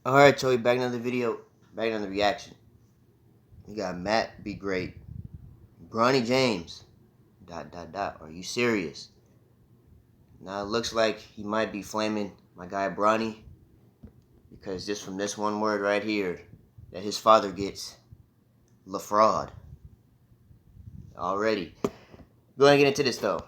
Alright, Joey, back another video, back another reaction. We got Matt Be Great. Bronny James. ... Are you serious? Now it looks like he might be flaming my guy Bronny, because just from this one word right here that his father gets, La Fraud. Already. Go ahead and get into this though.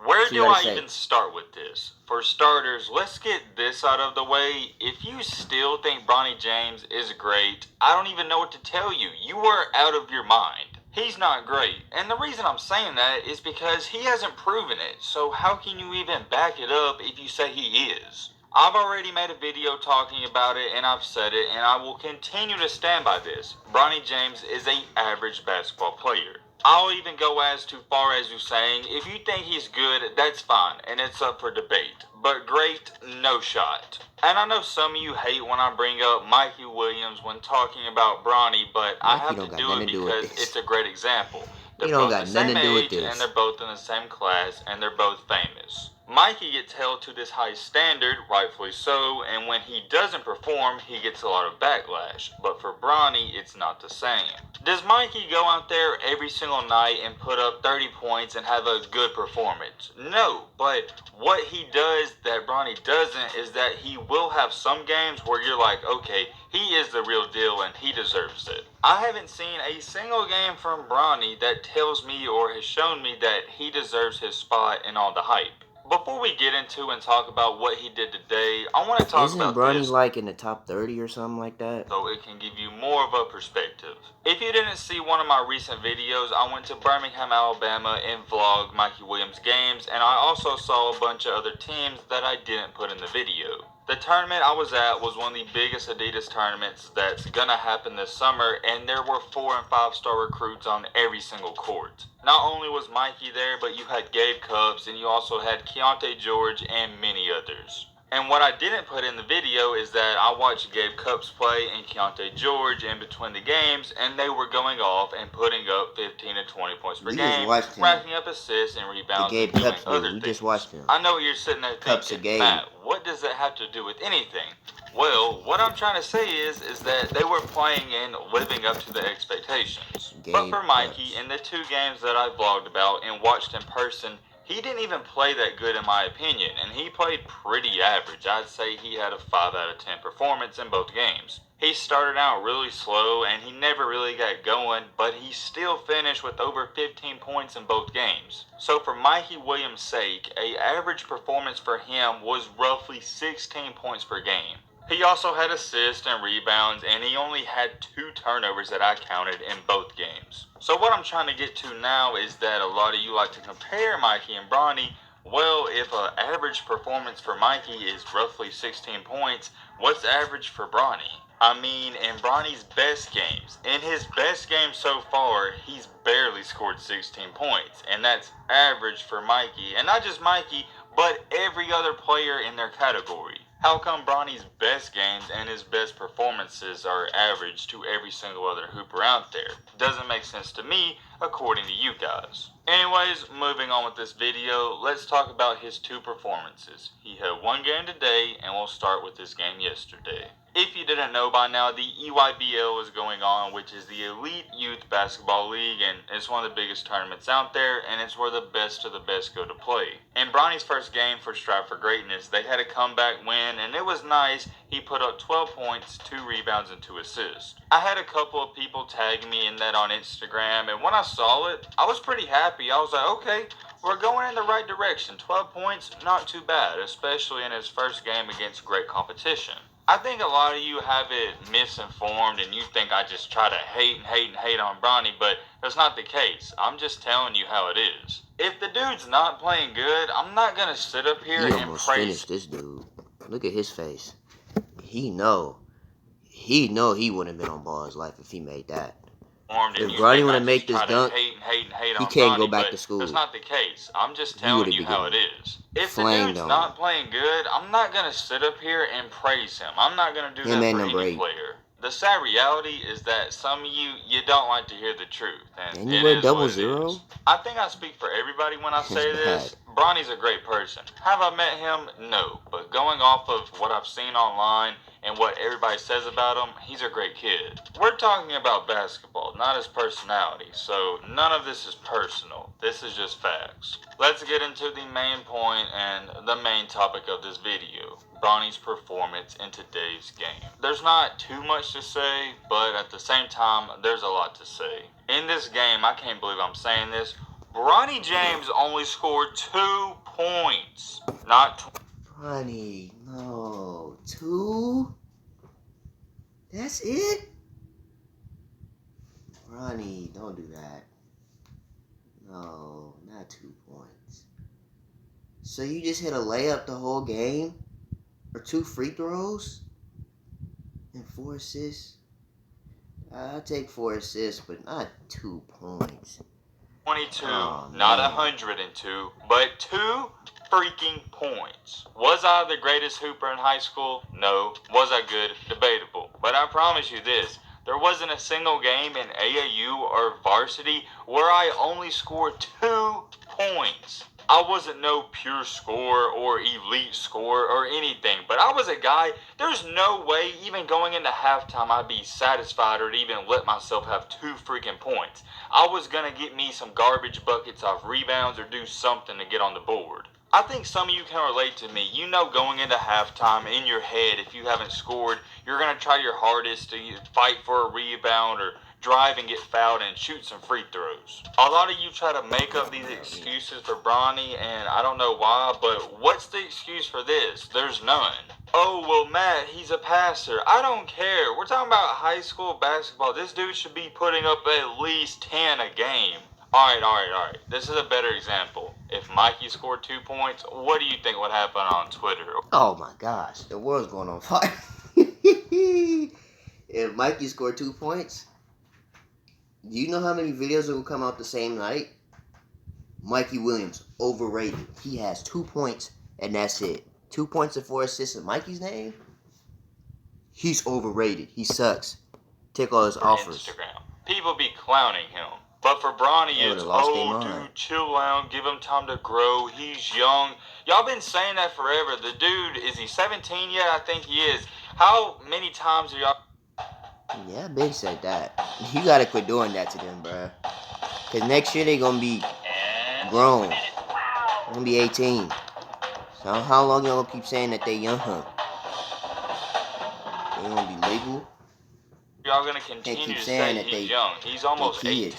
Where do I even start with this? For starters, let's get this out of the way. If you still think Bronny James is great, I don't even know what to tell you. You are out of your mind. He's not great. And the reason I'm saying that is because he hasn't proven it. So how can you even back it up if you say he is? I've already made a video talking about it, and I've said it, and I will continue to stand by this. Bronny James is an average basketball player. I'll even go as far as you saying, if you think he's good, that's fine, and it's up for debate. But great, no shot. And I know some of you hate when I bring up Mikey Williams when talking about Bronny, but I have to do it because it's a great example. They're both the same age, and they're both in the same class, and they're both famous. Mikey gets held to this high standard, rightfully so, and when he doesn't perform, he gets a lot of backlash. But for Bronny, it's not the same. Does Mikey go out there every single night and put up 30 points and have a good performance? No, but what he does that Bronny doesn't is that he will have some games where you're like, okay, he is the real deal and he deserves it. I haven't seen a single game from Bronny that tells me or has shown me that he deserves his spot in all the hype. Before we get into and talk about what he did today, I want to talk about Isn't Bronny like in the top 30 or something like that? So it can give you more of a perspective. If you didn't see one of my recent videos, I went to Birmingham, Alabama and vlogged Mikey Williams games, and I also saw a bunch of other teams that I didn't put in the video. The tournament I was at was one of the biggest Adidas tournaments that's gonna happen this summer, and there were 4- and 5-star recruits on every single court. Not only was Mikey there, but you had Gabe Cupps, and you also had Keontae George and many others. And what I didn't put in the video is that I watched Gabe Cupps play and Keontae George in between the games, and they were going off and putting up 15 to 20 points per game, racking up assists and rebounds and doing other things. Just watched him. I know what you're sitting there thinking, Matt, what does that have to do with anything? Well, what I'm trying to say is that they were playing and living up to the expectations. But for Mikey, in the 2 games that I vlogged about and watched in person, he didn't even play that good in my opinion, and he played pretty average. I'd say he had a 5 out of 10 performance in both games. He started out really slow and he never really got going, but he still finished with over 15 points in both games. So for Mikey Williams' sake, an average performance for him was roughly 16 points per game. He also had assists and rebounds, and he only had 2 turnovers that I counted in both games. So what I'm trying to get to now is that a lot of you like to compare Mikey and Bronny. Well, if an average performance for Mikey is roughly 16 points, what's average for Bronny? I mean, in Bronny's best games, in his best game so far, he's barely scored 16 points, and that's average for Mikey. And not just Mikey, but every other player in their category. How come Bronny's best games and his best performances are average to every single other hooper out there? Doesn't make sense to me, according to you guys. Anyways, moving on with this video, let's talk about his 2 performances. He had 1 game today, and we'll start with his game yesterday. If you didn't know by now, the EYBL is going on, which is the Elite Youth Basketball League, and it's one of the biggest tournaments out there, and it's where the best of the best go to play. In Bronny's first game for Strive for Greatness, they had a comeback win, and it was nice. He put up 12 points, 2 rebounds, and 2 assists. I had a couple of people tag me in that on Instagram, and when I saw it, I was pretty happy. I was like, okay, we're going in the right direction. 12 points, not too bad, especially in his first game against great competition. I think a lot of you have it misinformed and you think I just try to hate on Bronny, but that's not the case. I'm just telling you how it is. If the dude's not playing good, I'm not going to sit up here and praise. He almost finished this dude. Look at his face. He know he wouldn't have been on ball his life if he made that. If Bronny want to make this dunk, he can't go back to school. That's not the case. I'm just telling you how it is. If the dude's not playing good, I'm not going to sit up here and praise him. I'm not going to do that for any player. The sad reality is that some of you don't like to hear the truth. And you wear 00? I think I speak for everybody when I say this. Bronny's a great person. Have I met him? No. But going off of what I've seen online, and what everybody says about him, he's a great kid. We're talking about basketball, not his personality, so none of this is personal. This is just facts. Let's get into the main point and the main topic of this video. Bronny's performance in today's game. There's not too much to say, but at the same time, there's a lot to say. In this game, I can't believe I'm saying this, Bronny James only scored 2 points. Not Bronny, no. 2? That's it? Bronny, don't do that. No, not 2 points. So you just hit a layup the whole game? Or 2 free throws? And 4 assists? I'll take 4 assists, but not 2 points. 22, not 102, but 2 freaking points. Was I the greatest hooper in high school? No. Was I good? Debatable. But I promise you this, there wasn't a single game in AAU or varsity where I only scored 2 points. I wasn't no pure scorer or elite scorer or anything, but I was a guy, there's no way even going into halftime I'd be satisfied or even let myself have 2 freaking points. I was going to get me some garbage buckets off rebounds or do something to get on the board. I think some of you can relate to me. You know, going into halftime in your head, if you haven't scored, you're going to try your hardest to fight for a rebound or drive and get fouled and shoot some free throws. A lot of you try to make up these excuses for Bronny, and I don't know why, but what's the excuse for this? There's none. Oh, well, Matt, he's a passer. I don't care. We're talking about high school basketball. This dude should be putting up at least 10 a game. All right. This is a better example. If Mikey scored 2 points, what do you think would happen on Twitter? Oh my gosh, the world's going on fire. If Mikey scored 2 points, do you know how many videos will come out the same night? Mikey Williams, overrated. He has 2 points, and that's it. 2 points and 4 assists in Mikey's name? He's overrated. He sucks. Take all his offers. Instagram. People be clowning him. But for Bronny, it's, oh, dude, chill out, give him time to grow, he's young. Y'all been saying that forever. The dude, is he 17 yet? I think he is. How many times are y'all... Yeah, Big said that. You gotta quit doing that to them, bruh. Because next year they gonna be grown. They're gonna be 18. So how long y'all gonna keep saying that they young, huh? They gonna be legal? Y'all gonna continue to say that he's young. He's almost 18.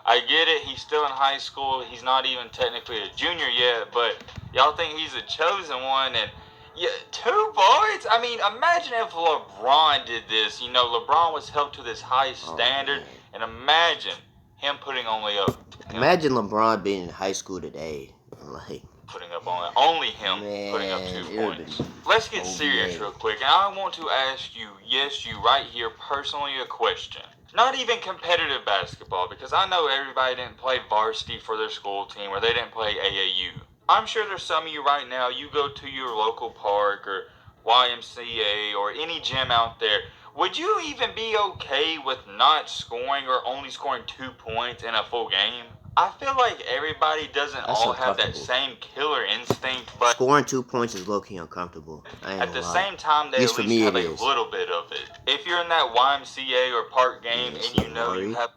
I get it, he's still in high school. He's not even technically a junior yet, but y'all think he's a chosen one. And yeah, 2 points? I mean, imagine if LeBron did this. You know, LeBron was held to this high standard, and imagine him putting only up. Imagine LeBron being in high school today, like putting up only him putting up 2 points. Let's get serious real quick, and I want to ask you, yes, you right here, personally, a question. Not even competitive basketball, because I know everybody didn't play varsity for their school team, or they didn't play AAU. I'm sure there's some of you right now, you go to your local park or YMCA or any gym out there. Would you even be okay with not scoring or only scoring 2 points in a full game? I feel like everybody doesn't all have that same killer instinct, but scoring 2 points is low-key uncomfortable. At the same time, they at least have a little bit of it. If you're in that YMCA or park game and you know you have...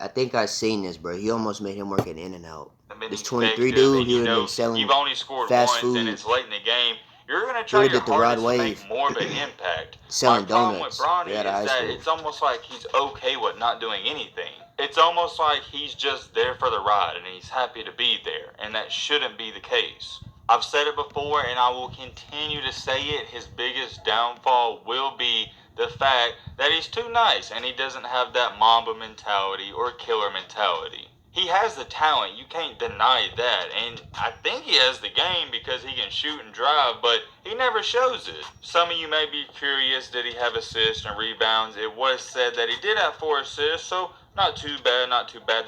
I think I've seen this, bro. He almost made him work an in and out. This 23 dude, he would have been selling you've only scored fast once food. And it's late in the game. You're going to try your hardest to make more of an impact. Selling My problem donuts with Bronny is that it's almost like he's okay with not doing anything. It's almost like he's just there for the ride and he's happy to be there. And that shouldn't be the case. I've said it before and I will continue to say it. His biggest downfall will be the fact that he's too nice and he doesn't have that Mamba mentality or killer mentality. He has the talent, you can't deny that, and I think he has the game because he can shoot and drive, but he never shows it. Some of you may be curious, did he have assists and rebounds? It was said that he did have 4 assists, so not too bad,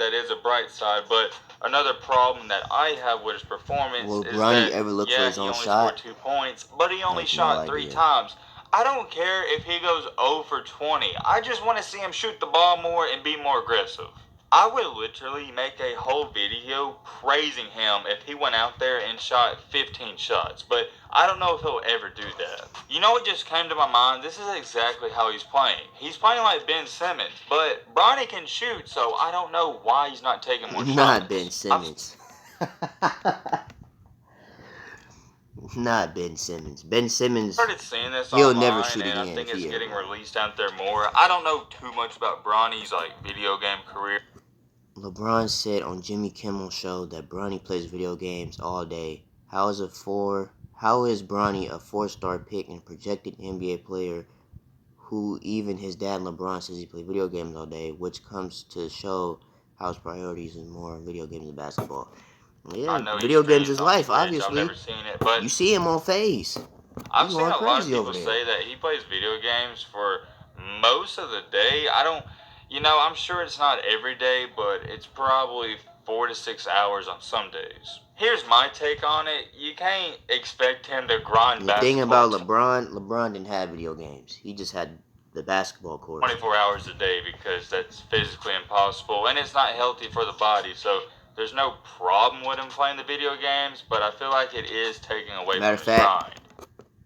that is a bright side, but another problem that I have with his performance is that, ever look for his own he only shot? scored 2 points, but he only shot 3 times. I don't care if he goes 0 for 20. I just want to see him shoot the ball more and be more aggressive. I would literally make a whole video praising him if he went out there and shot 15 shots, but I don't know if he'll ever do that. You know what just came to my mind? This is exactly how he's playing. He's playing like Ben Simmons, but Bronny can shoot, so I don't know why he's not taking more shots. Not Ben Simmons. Not Ben Simmons. Ben Simmons, I started seeing this he'll online, never shoot and again. I think it's getting released out there more. I don't know too much about Bronny's video game career. LeBron said on Jimmy Kimmel's show that Bronny plays video games all day. How is Bronny a 4-star pick and projected NBA player who even his dad LeBron says he plays video games all day, which comes to show how his priorities is more video games than basketball. Yeah, video games is life, obviously. I've never seen it, but you see him on Face. I've seen a lot of people say that he plays video games for most of the day. I'm sure it's not every day, but it's probably 4 to 6 hours on some days. Here's my take on it. You can't expect him to grind basketball. The thing about LeBron didn't have video games. He just had the basketball court. 24 hours a day, because that's physically impossible, and it's not healthy for the body, so there's no problem with him playing the video games, but I feel like it is taking away from his grind.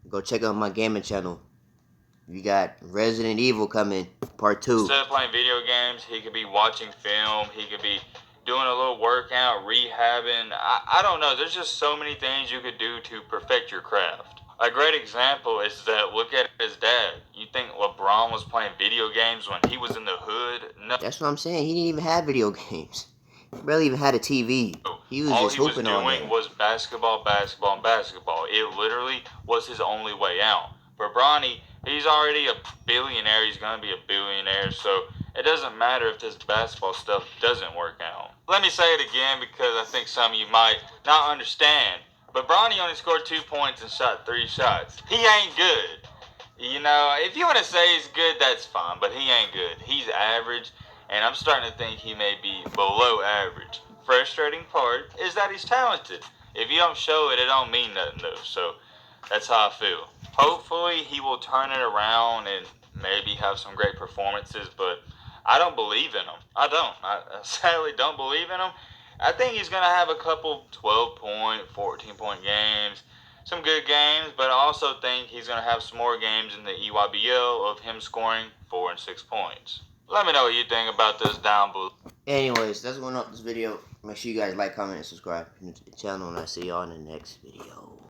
Go check out my gaming channel. We got Resident Evil coming, part 2. Instead of playing video games, he could be watching film. He could be doing a little workout, rehabbing. I don't know. There's just so many things you could do to perfect your craft. A great example is that look at his dad. You think LeBron was playing video games when he was in the hood? No. That's what I'm saying. He didn't even have video games. He barely even had a TV. He was just hooping all day. All he was doing was basketball, basketball, and basketball. It literally was his only way out. For Bronny, he's already a billionaire. He's going to be a billionaire. So it doesn't matter if this basketball stuff doesn't work out. Let me say it again, because I think some of you might not understand. But Bronny only scored 2 points and shot 3 shots. He ain't good. If you want to say he's good, that's fine. But he ain't good. He's average. And I'm starting to think he may be below average. Frustrating part is that he's talented. If you don't show it, it don't mean nothing though. So that's how I feel. Hopefully he will turn it around and maybe have some great performances, but I don't believe in him. I sadly don't believe in him. I think he's going to have a couple 12-point, 14-point games, some good games, but I also think he's going to have some more games in the EYBL of him scoring 4 and 6 points. Let me know what you think about this down below. Anyways, that's going up this video. Make sure you guys like, comment, and subscribe to the channel, and I'll see y'all in the next video.